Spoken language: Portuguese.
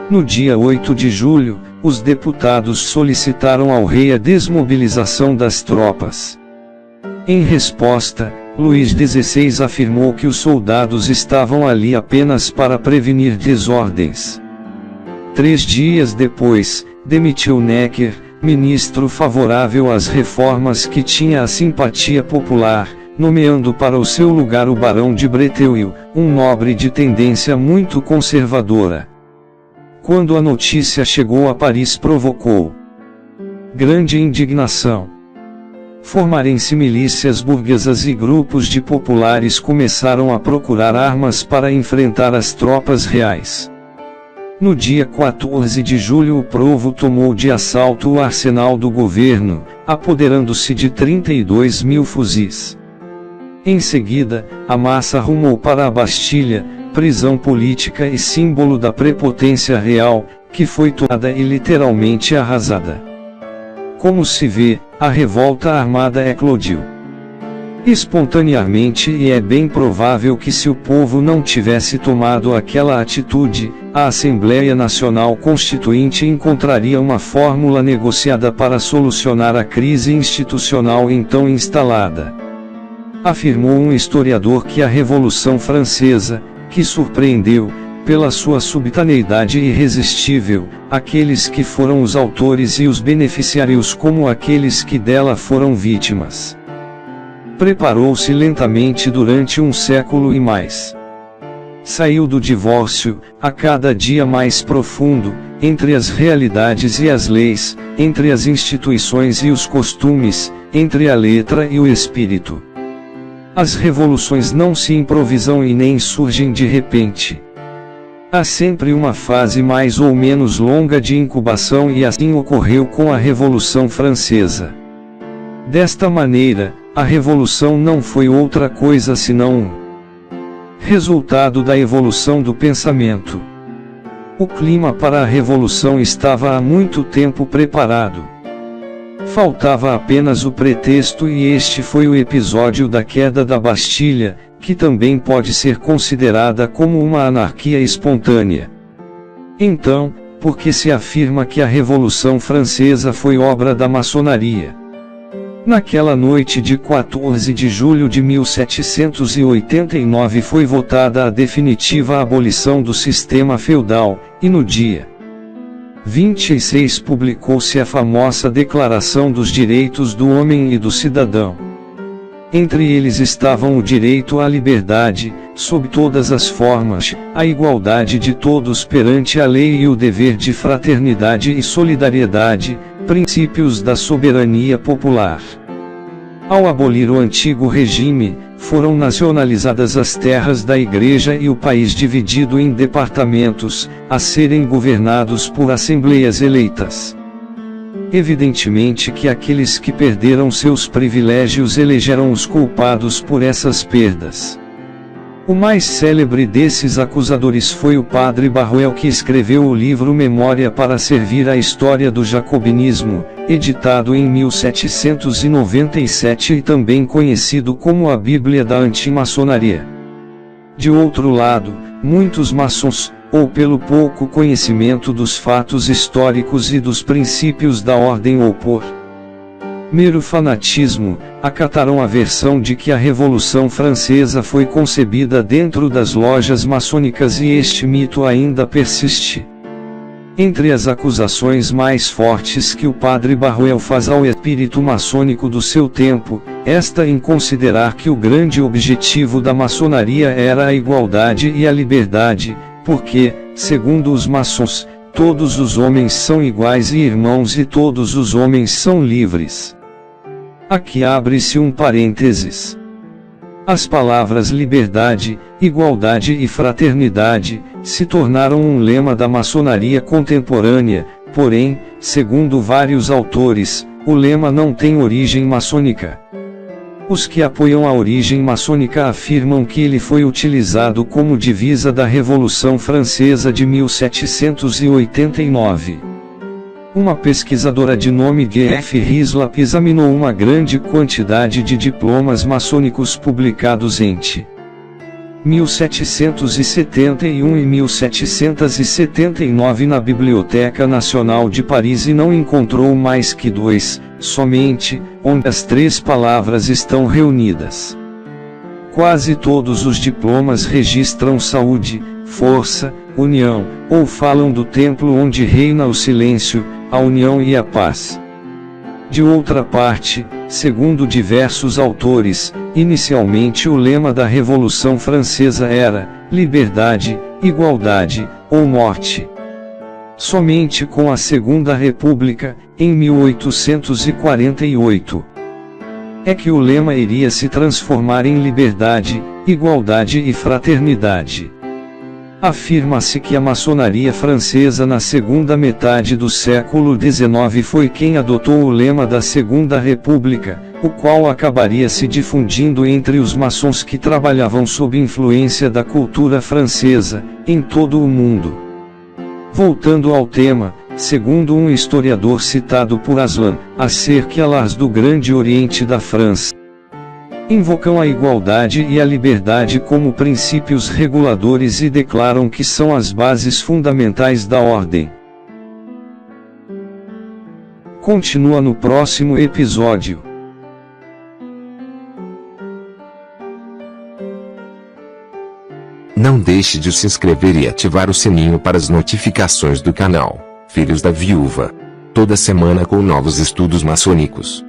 No dia 8 de julho, os deputados solicitaram ao rei a desmobilização das tropas. Em resposta, Luís XVI afirmou que os soldados estavam ali apenas para prevenir desordens. 3 dias depois, demitiu Necker, ministro favorável às reformas que tinha a simpatia popular, nomeando para o seu lugar o barão de Breteuil, um nobre de tendência muito conservadora. Quando a notícia chegou a Paris, provocou grande indignação. Formarem-se milícias burguesas e grupos de populares começaram a procurar armas para enfrentar as tropas reais. No dia 14 de julho, o povo tomou de assalto o arsenal do governo, apoderando-se de 32 mil fuzis. Em seguida, a massa rumou para a Bastilha, prisão política e símbolo da prepotência real, que foi tomada e literalmente arrasada. Como se vê, a revolta armada eclodiu espontaneamente, e é bem provável que, se o povo não tivesse tomado aquela atitude, a Assembleia Nacional Constituinte encontraria uma fórmula negociada para solucionar a crise institucional então instalada. Afirmou um historiador que a Revolução Francesa, que surpreendeu, pela sua subitaneidade irresistível, aqueles que foram os autores e os beneficiários como aqueles que dela foram vítimas. Preparou-se lentamente durante um século e mais. Saiu do divórcio, a cada dia mais profundo, entre as realidades e as leis, entre as instituições e os costumes, entre a letra e o espírito. As revoluções não se improvisam e nem surgem de repente. Há sempre uma fase mais ou menos longa de incubação, e assim ocorreu com a Revolução Francesa. Desta maneira, a Revolução não foi outra coisa senão um resultado da evolução do pensamento. O clima para a Revolução estava há muito tempo preparado. Faltava apenas o pretexto, e este foi o episódio da queda da Bastilha, que também pode ser considerada como uma anarquia espontânea. Então, por que se afirma que a Revolução Francesa foi obra da maçonaria? Naquela noite de 14 de julho de 1789 foi votada a definitiva abolição do sistema feudal, e no dia 26 publicou-se a famosa Declaração dos Direitos do Homem e do Cidadão. Entre eles estavam o direito à liberdade, sob todas as formas, a igualdade de todos perante a lei e o dever de fraternidade e solidariedade, princípios da soberania popular. Ao abolir o antigo regime, foram nacionalizadas as terras da Igreja e o país dividido em departamentos, a serem governados por assembleias eleitas. Evidentemente que aqueles que perderam seus privilégios elegeram os culpados por essas perdas. O mais célebre desses acusadores foi o padre Barruel, que escreveu o livro Memória para servir à história do jacobinismo, editado em 1797 e também conhecido como a Bíblia da Antimaçonaria. De outro lado, muitos maçons, ou pelo pouco conhecimento dos fatos históricos e dos princípios da ordem ou por mero fanatismo, acataram a versão de que a Revolução Francesa foi concebida dentro das lojas maçônicas, e este mito ainda persiste. Entre as acusações mais fortes que o padre Barruel faz ao espírito maçônico do seu tempo, esta em considerar que o grande objetivo da maçonaria era a igualdade e a liberdade, porque, segundo os maçons, todos os homens são iguais e irmãos, e todos os homens são livres. Aqui abre-se um parênteses. As palavras liberdade, igualdade e fraternidade se tornaram um lema da maçonaria contemporânea, porém, segundo vários autores, o lema não tem origem maçônica. Os que apoiam a origem maçônica afirmam que ele foi utilizado como divisa da Revolução Francesa de 1789. Uma pesquisadora de nome G.F. Hislop examinou uma grande quantidade de diplomas maçônicos publicados entre 1771 e 1779 na Biblioteca Nacional de Paris e não encontrou mais que dois, somente, onde as três palavras estão reunidas. Quase todos os diplomas registram saúde, força, união, ou falam do templo onde reina o silêncio, a união e a paz. De outra parte, segundo diversos autores, inicialmente o lema da Revolução Francesa era liberdade, igualdade, ou morte. Somente com a Segunda República, em 1848, é que o lema iria se transformar em liberdade, igualdade e fraternidade. Afirma-se que a maçonaria francesa na segunda metade do século XIX foi quem adotou o lema da Segunda República, o qual acabaria se difundindo entre os maçons que trabalhavam sob influência da cultura francesa, em todo o mundo. Voltando ao tema, segundo um historiador citado por Aslan, as cerclas do Grande Oriente da França invocam a igualdade e a liberdade como princípios reguladores e declaram que são as bases fundamentais da ordem. Continua no próximo episódio. Não deixe de se inscrever e ativar o sininho para as notificações do canal Filhos da Viúva. Toda semana com novos estudos maçônicos.